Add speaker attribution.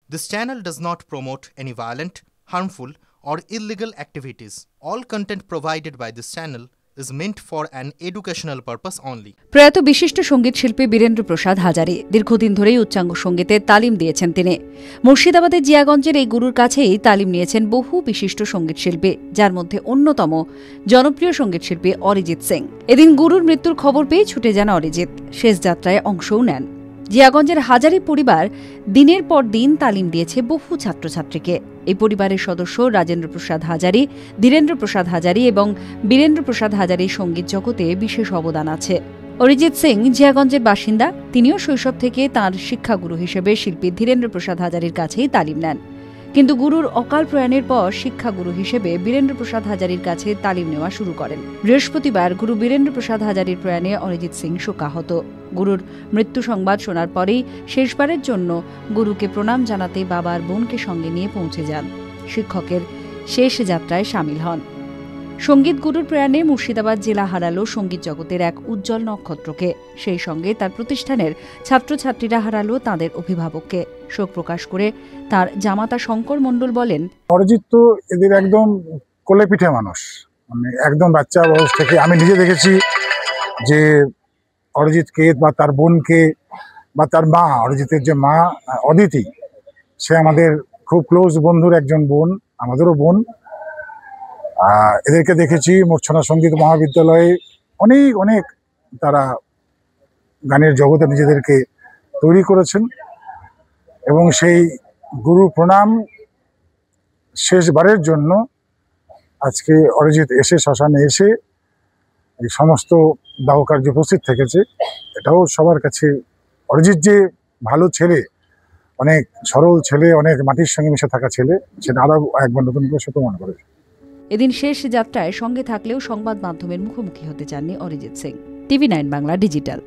Speaker 1: This channel does not promote any violent, harmful, or illegal activities. All content provided by this channel is meant for an educational purpose only.
Speaker 2: প্রয়াত বিশিষ্ট সঙ্গীত শিল্পী বীরেন্দ্র প্রসাদ হাজারি দীর্ঘদিন ধরেই উচ্চাঙ্গ সঙ্গীতের তালিম দিয়েছেন তিনি। মুর্শিদাবাদের জিয়াগঞ্জের এই গুরুর কাছেই তালিম নিয়েছেন বহু বিশিষ্ট সঙ্গীত শিল্পী, যার মধ্যে অন্যতম জনপ্রিয় সঙ্গীত শিল্পী অরিজিৎ সিং। এদিন গুরুর মৃত্যুর খবর পেয়ে ছুটে যান অরিজিৎ, শেষ যাত্রায় অংশও নেন। জিয়াগঞ্জের হাজারি পরিবার দিনের পর দিন তালিম দিয়েছে বহু ছাত্রছাত্রীকে। এই পরিবারের সদস্য রাজেন্দ্র প্রসাদ হাজারি, ধীরেন্দ্র প্রসাদ হাজারি এবং বীরেন্দ্র প্রসাদ হাজারির সঙ্গীত জগতে বিশেষ অবদান আছে। অরিজিৎ সিং জিয়াগঞ্জের বাসিন্দা, তিনিও শৈশব থেকে তাঁর শিক্ষাগুরু হিসেবে শিল্পী ধীরেন্দ্র প্রসাদ হাজারির কাছেই তালিম নেন। কিন্তু গুরুর অকাল প্রয়াণের পর শিক্ষাগুরু হিসেবে বীরেন্দ্র প্রসাদ হাজারির কাছে তালিম নেওয়া শুরু করেন। বৃহস্পতিবার গুরু বীরেন্দ্র প্রসাদ হাজারির প্রয়াণে অরিজিৎ সিং শোকাহত। গুরুর মৃত্যু সংবাদ শোনার পরেই শেষবারের জন্য গুরুকে প্রণাম জানাতে বাবার বোনকে সঙ্গে নিয়ে পৌঁছে যান। শিক্ষকের শেষ যাত্রায় সামিল হন। সঙ্গীত গুরুর প্রয়াণে মুর্শিদাবাদ জেলা হারালো সঙ্গীত জগতের এক উজ্জ্বল নক্ষত্রকে। সেই সঙ্গে তার প্রতিষ্ঠানের ছাত্রছাত্রীরা হারালো তাঁদের অভিভাবককে। শোক প্রকাশ করে তার জামাতা শঙ্কর মণ্ডল বলেন,
Speaker 3: অরিজিৎ তো এদের একদম কোলে পিঠে মানুষ, মানে একদম বাচ্চা বয়স থেকে আমি নিজে দেখেছি যে অরিজিৎকে বা তার বোনকে বা তার মা, অরিজিতের যে মা অদিতি, সে আমাদের খুব ক্লোজ বন্ধুর একজন বোন, আমাদেরও বোন। এদেরকে দেখেছি মূর্ছনা সঙ্গীত মহাবিদ্যালয়ে অনেক অনেক তারা গানের জগতে নিজেদেরকে তৈরি করেছেন এবং সেই গুরু প্রণাম শেষবারের জন্য আজকে অরিজিৎ এসে শ্মশানে এসে এই সমস্ত দাহ কার্য উপস্থিত থেকেছে। এটাও সবার কাছে, অরিজিৎ যে ভালো ছেলে, অনেক সরল ছেলে, অনেক মাটির সঙ্গে মিশে থাকা ছেলে, সেটা আরো একবার নতুন করে সে প্রমাণ করেছে।
Speaker 2: এদিন শেষ যাত্রায় সঙ্গে থাকলেও সংবাদ মাধ্যমের মুখোমুখি হতে চাননি অরিজিৎ সিং। TV9 Bangla digital.